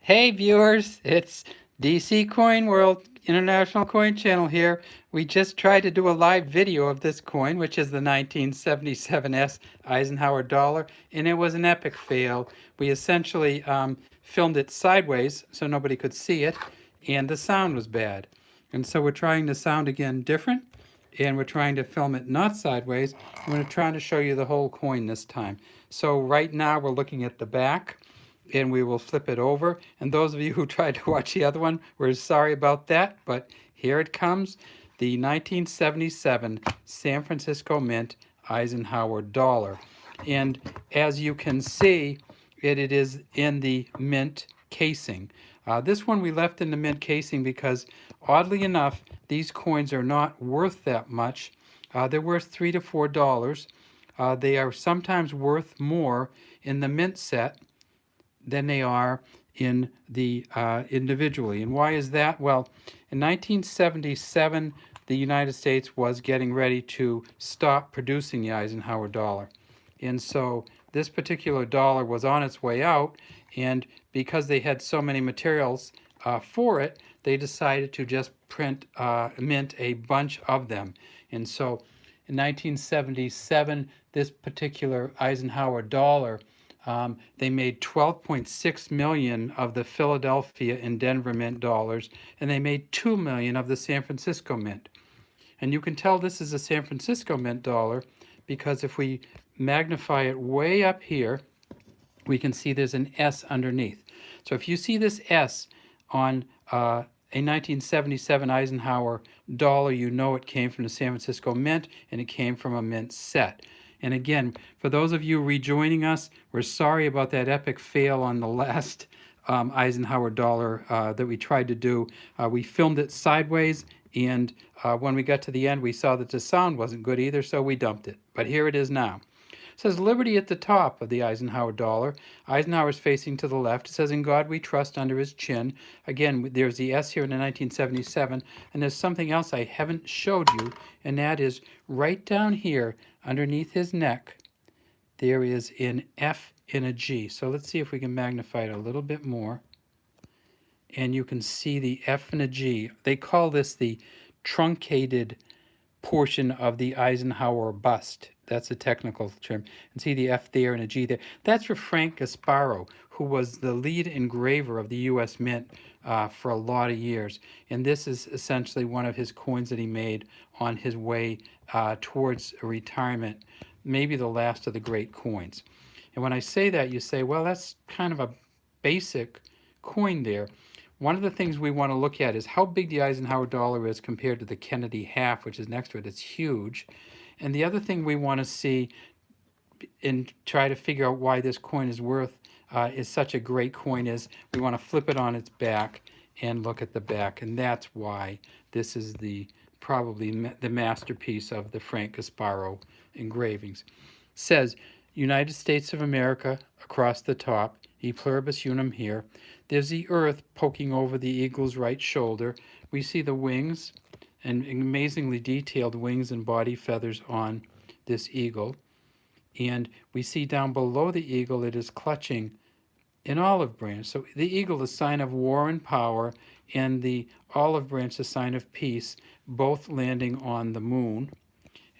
Hey viewers, it's DC Coin World International Coin Channel here. We just tried to do a live video of this coin, which is the 1977S Eisenhower Dollar, and it was an epic fail. We essentially filmed it sideways so nobody could see it, and the sound was bad. And so we're trying the sound again different, and we're trying to film it not sideways. And we're trying to show you the whole coin this time. So right now we're looking at the back, and we will flip it over. And those of you who tried to watch the other one, we're sorry about that, but here it comes, the 1977 San Francisco Mint Eisenhower Dollar. And as you can see, it is in the mint casing. This one we left in the mint casing because, oddly enough, these coins are not worth that much. They're worth $3 to $4. They are sometimes worth more in the mint set than they are in the individually. And why is that? Well, in 1977, the United States was getting ready to stop producing the Eisenhower dollar. And so this particular dollar was on its way out, and because they had so many materials for it, they decided to just mint a bunch of them. And so in 1977, this particular Eisenhower dollar, they made 12.6 million of the Philadelphia and Denver mint dollars, and they made 2 million of the San Francisco mint. And you can tell this is a San Francisco mint dollar because if we magnify it way up here, we can see there's an S underneath. So if you see this S on a 1977 Eisenhower dollar, you know it came from the San Francisco Mint and it came from a mint set. And again, for those of you rejoining us, we're sorry about that epic fail on the last Eisenhower dollar that we tried to do. We filmed it sideways, and when we got to the end, we saw that the sound wasn't good either, so we dumped it. But here it is now. It says Liberty at the top of the Eisenhower dollar. Eisenhower's facing to the left. It says In God We Trust under his chin. Again, there's the S here in the 1977. And there's something else I haven't showed you, and that is right down here underneath his neck, there is an F and a G. So let's see if we can magnify it a little bit more. And you can see the F and a G. They call this the truncated portion of the Eisenhower bust. That's a technical term. And see the F there and a G there. That's for Frank Gasparo, who was the lead engraver of the U.S. Mint for a lot of years. And this is essentially one of his coins that he made on his way towards retirement, maybe the last of the great coins. And when I say that, you say, well, that's kind of a basic coin there. One of the things we want to look at is how big the Eisenhower dollar is compared to the Kennedy half, which is next to it. It's huge. And the other thing we want to see and try to figure out why this coin is such a great coin is we want to flip it on its back and look at the back. And that's why this is probably the masterpiece of the Frank Gasparo engravings. It says United States of America across the top, E pluribus unum here. There's the earth poking over the eagle's right shoulder. We see the wings and amazingly detailed wings and body feathers on this eagle. And we see down below the eagle it is clutching an olive branch. So the eagle is a sign of war and power, and the olive branch is a sign of peace, both landing on the moon.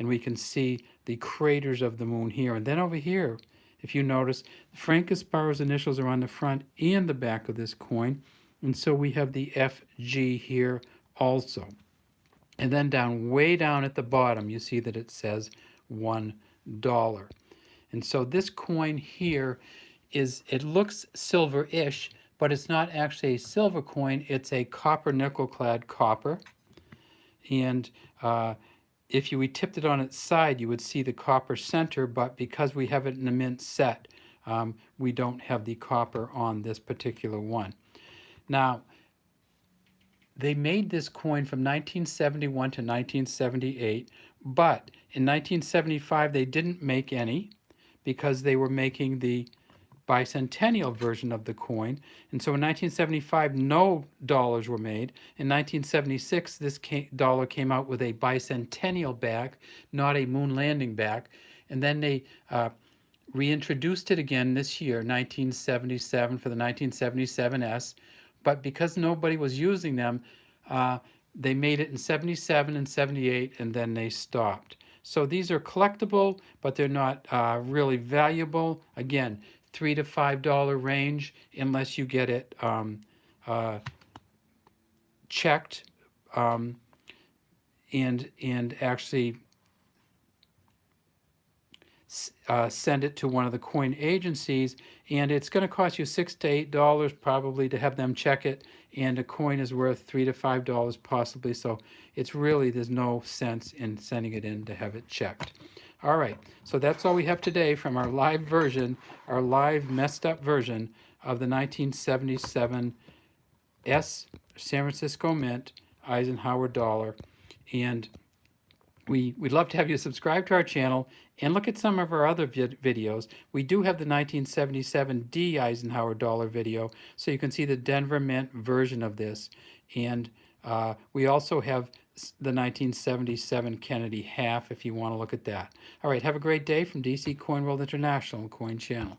And we can see the craters of the moon here. And then over here, if you notice, Frank Gasparo's initials are on the front and the back of this coin. And so we have the FG here also. And then way down at the bottom, you see that it says $1. And so this coin here it looks silver-ish, but it's not actually a silver coin. It's a copper nickel-clad copper. And if we tipped it on its side, you would see the copper center, but because we have it in a mint set, we don't have the copper on this particular one. Now, they made this coin from 1971 to 1978, but in 1975 they didn't make any because they were making the bicentennial version of the coin. And so in 1975, no dollars were made. In 1976, this dollar came out with a bicentennial back, not a moon landing back. And then they reintroduced it again this year, 1977, for the 1977S, but because nobody was using them, they made it in 77 and 78, and then they stopped. So these are collectible, but they're not really valuable. Again, $3 to $5 range, unless you get it checked and actually send it to one of the coin agencies, and it's going to cost you $6 to $8 probably to have them check it, and a coin is worth $3 to $5 possibly, so it's really, there's no sense in sending it in to have it checked. All right, so that's all we have today from our live version, our live messed up version of the 1977 San Francisco Mint Eisenhower Dollar. And we'd love to have you subscribe to our channel and look at some of our other videos. We do have the 1977 D Eisenhower Dollar video, so you can see the Denver Mint version of this. And we also have the 1977 Kennedy half if you want to look at that. All right, have a great day from DC Coin World International Coin Channel.